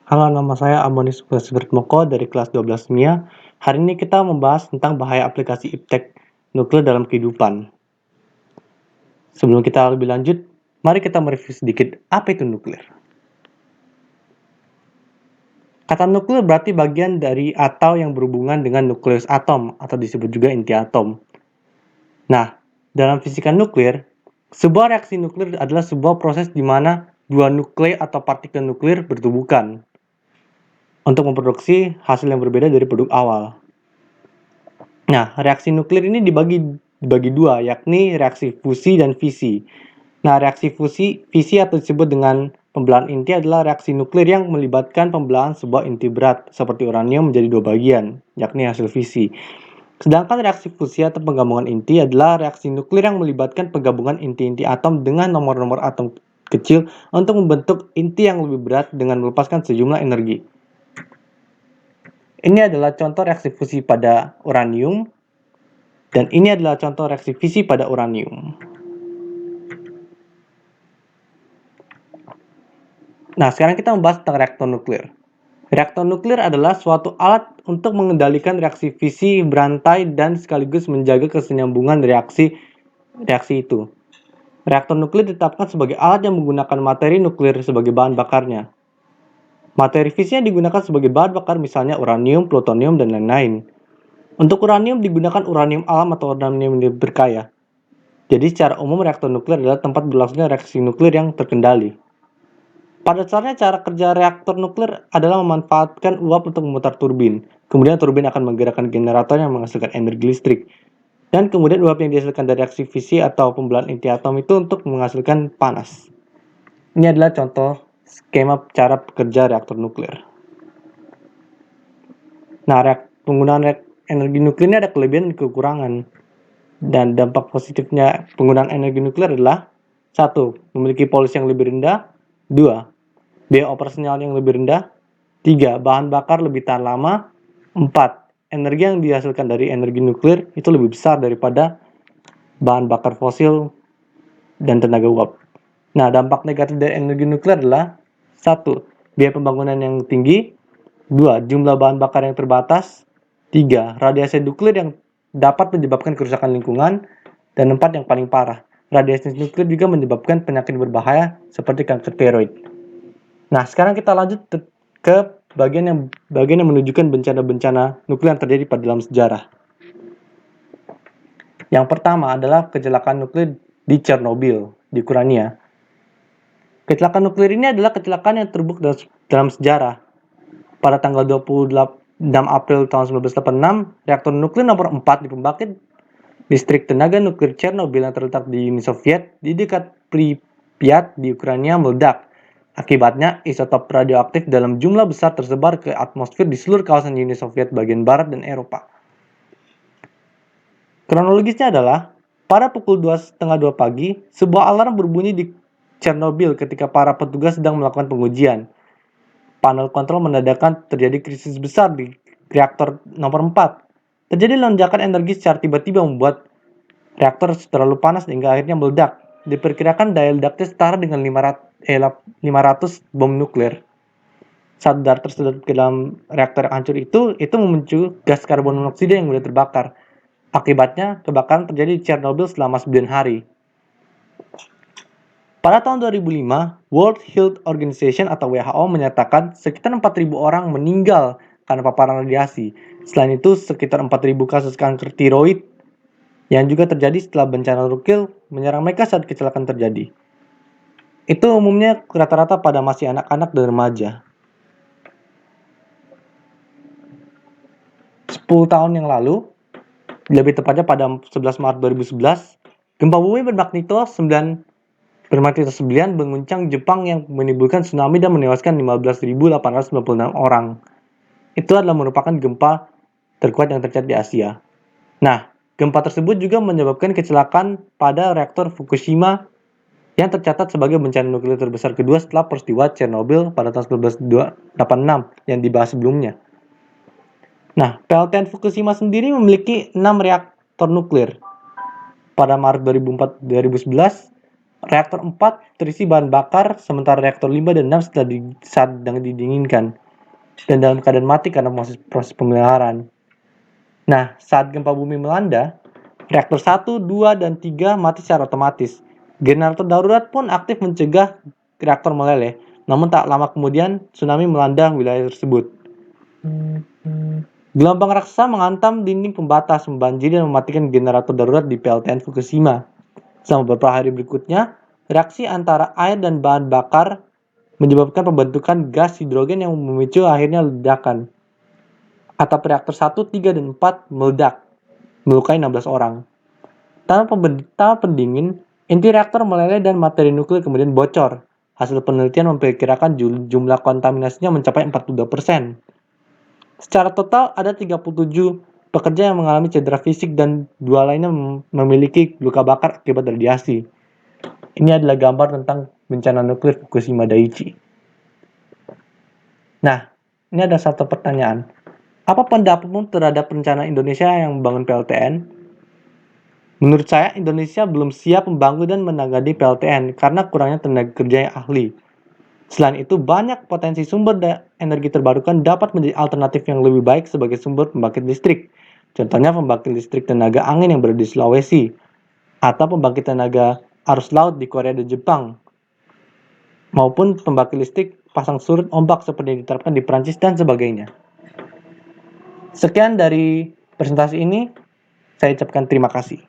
Halo, nama saya Amonis Moko dari kelas 12 Kimia. Hari ini kita membahas tentang bahaya aplikasi iptek nuklir dalam kehidupan. Sebelum kita lebih lanjut, mari kita mereview sedikit apa itu nuklir. Kata nuklir berarti bagian dari atau yang berhubungan dengan nukleus atom atau disebut juga inti atom. Nah, dalam fisika nuklir, sebuah reaksi nuklir adalah sebuah proses di mana dua nuklei atau partikel nuklir bertubuhkan untuk memproduksi hasil yang berbeda dari produk awal. Nah, reaksi nuklir ini dibagi dua, yakni reaksi fusi dan fisi. Nah, reaksi fisi atau disebut dengan pembelahan inti adalah reaksi nuklir yang melibatkan pembelahan sebuah inti berat seperti uranium menjadi dua bagian, yakni hasil fisi. Sedangkan reaksi fusi atau penggabungan inti adalah reaksi nuklir yang melibatkan penggabungan inti-inti atom dengan nomor-nomor atom kecil untuk membentuk inti yang lebih berat dengan melepaskan sejumlah energi. Ini adalah contoh reaksi fusi pada uranium, dan ini adalah contoh reaksi fisi pada uranium. Nah, sekarang kita membahas tentang reaktor nuklir. Reaktor nuklir adalah suatu alat untuk mengendalikan reaksi fisi berantai dan sekaligus menjaga kesinambungan reaksi itu. Reaktor nuklir ditetapkan sebagai alat yang menggunakan materi nuklir sebagai bahan bakarnya. Materi fisi yang digunakan sebagai bahan bakar misalnya uranium, plutonium, dan lain-lain. Untuk uranium digunakan uranium alam atau uranium yang berkaya. Jadi secara umum reaktor nuklir adalah tempat berlangsungnya reaksi nuklir yang terkendali. Pada dasarnya cara kerja reaktor nuklir adalah memanfaatkan uap untuk memutar turbin. Kemudian turbin akan menggerakkan generator yang menghasilkan energi listrik. Dan kemudian uap yang dihasilkan dari reaksi fisi atau pembelahan inti atom itu untuk menghasilkan panas. Ini adalah contoh skema cara kerja reaktor nuklir. Nah, penggunaan energi nuklir ini ada kelebihan dan kekurangan. Dan dampak positifnya penggunaan energi nuklir adalah 1. Memiliki polusi yang lebih rendah. 2. Biaya operasional yang lebih rendah. 3. Bahan bakar lebih tahan lama. 4. Energi yang dihasilkan dari energi nuklir itu lebih besar daripada bahan bakar fosil dan tenaga uap. Nah, dampak negatif dari energi nuklir adalah 1. Biaya pembangunan yang tinggi. 2. Jumlah bahan bakar yang terbatas. 3. Radiasi nuklir yang dapat menyebabkan kerusakan lingkungan. Dan 4. Yang paling parah, radiasi nuklir juga menyebabkan penyakit berbahaya seperti kanker tiroid. Nah, sekarang kita lanjut ke bagian yang menunjukkan bencana-bencana nuklir yang terjadi pada dalam sejarah. Yang pertama adalah kecelakaan nuklir di Chernobyl, di Ukraina. Kecelakaan nuklir ini adalah kecelakaan yang terbuk dalam sejarah. Pada tanggal 26 April tahun 1986, reaktor nuklir nomor 4 di pembangkit listrik tenaga nuklir Chernobyl yang terletak di Uni Soviet di dekat Pripyat di Ukraina meledak. Akibatnya, isotop radioaktif dalam jumlah besar tersebar ke atmosfer di seluruh kawasan Uni Soviet bagian barat dan Eropa. Kronologisnya adalah, pada pukul 2:30 pagi, sebuah alarm berbunyi di Chernobyl ketika para petugas sedang melakukan pengujian. Panel kontrol menandakan terjadi krisis besar di reaktor nomor 4. Terjadi lonjakan energi secara tiba-tiba membuat reaktor terlalu panas hingga akhirnya meledak. Diperkirakan daya ledaknya setara dengan 500 bom nuklir. Saat dar tersedot ke dalam reaktor yang hancur itu memicu gas karbon monoksida yang mudah terbakar. Akibatnya, kebakaran terjadi di Chernobyl selama 9 hari. Pada tahun 2005, World Health Organization atau WHO menyatakan sekitar 4.000 orang meninggal karena paparan radiasi. Selain itu, sekitar 4.000 kasus kanker tiroid yang juga terjadi setelah bencana nuklir menyerang mereka saat kecelakaan terjadi. Itu umumnya rata-rata pada masih anak-anak dan remaja. 10 tahun yang lalu, lebih tepatnya pada 11 Maret 2011, gempa bumi bermagnitudo 9 mengguncang Jepang yang menimbulkan tsunami dan menewaskan 15.896 orang. Itu adalah merupakan gempa terkuat yang tercatat di Asia. Nah, gempa tersebut juga menyebabkan kecelakaan pada reaktor Fukushima yang tercatat sebagai bencana nuklir terbesar kedua setelah peristiwa Chernobyl pada tahun 1986 yang dibahas sebelumnya. Nah, PLTN Fukushima sendiri memiliki 6 reaktor nuklir. Pada Maret 2011, Reaktor 4 terisi bahan bakar, sementara reaktor 5 dan 6 sedang didinginkan dan dalam keadaan mati karena proses pemeliharaan. Nah, saat gempa bumi melanda, reaktor 1, 2, dan 3 mati secara otomatis. Generator darurat pun aktif mencegah reaktor meleleh, namun tak lama kemudian tsunami melanda wilayah tersebut. Gelombang raksasa menghantam dinding pembatas, membanjiri dan mematikan generator darurat di PLTN Fukushima. Selama beberapa hari berikutnya, reaksi antara air dan bahan bakar menyebabkan pembentukan gas hidrogen yang memicu akhirnya ledakan. Atap reaktor 1, 3, dan 4 meledak, melukai 16 orang. Tanpa pendingin, inti reaktor meleleh dan materi nuklir kemudian bocor. Hasil penelitian memperkirakan jumlah kontaminasinya mencapai 42%. Secara total ada 37 pekerja yang mengalami cedera fisik dan 2 lainnya memiliki luka bakar akibat radiasi. Ini adalah gambar tentang bencana nuklir Fukushima Daiichi. Nah, ini ada satu pertanyaan. Apa pendapatmu terhadap rencana Indonesia yang membangun PLTN? Menurut saya, Indonesia belum siap membangun dan menangani PLTN karena kurangnya tenaga kerja yang ahli. Selain itu, banyak potensi sumber energi terbarukan dapat menjadi alternatif yang lebih baik sebagai sumber pembangkit listrik. Contohnya pembangkit listrik tenaga angin yang berada di Sulawesi, atau pembangkit tenaga arus laut di Korea dan Jepang, maupun pembangkit listrik pasang surut ombak seperti yang diterapkan di Prancis dan sebagainya. Sekian dari presentasi ini, saya ucapkan terima kasih.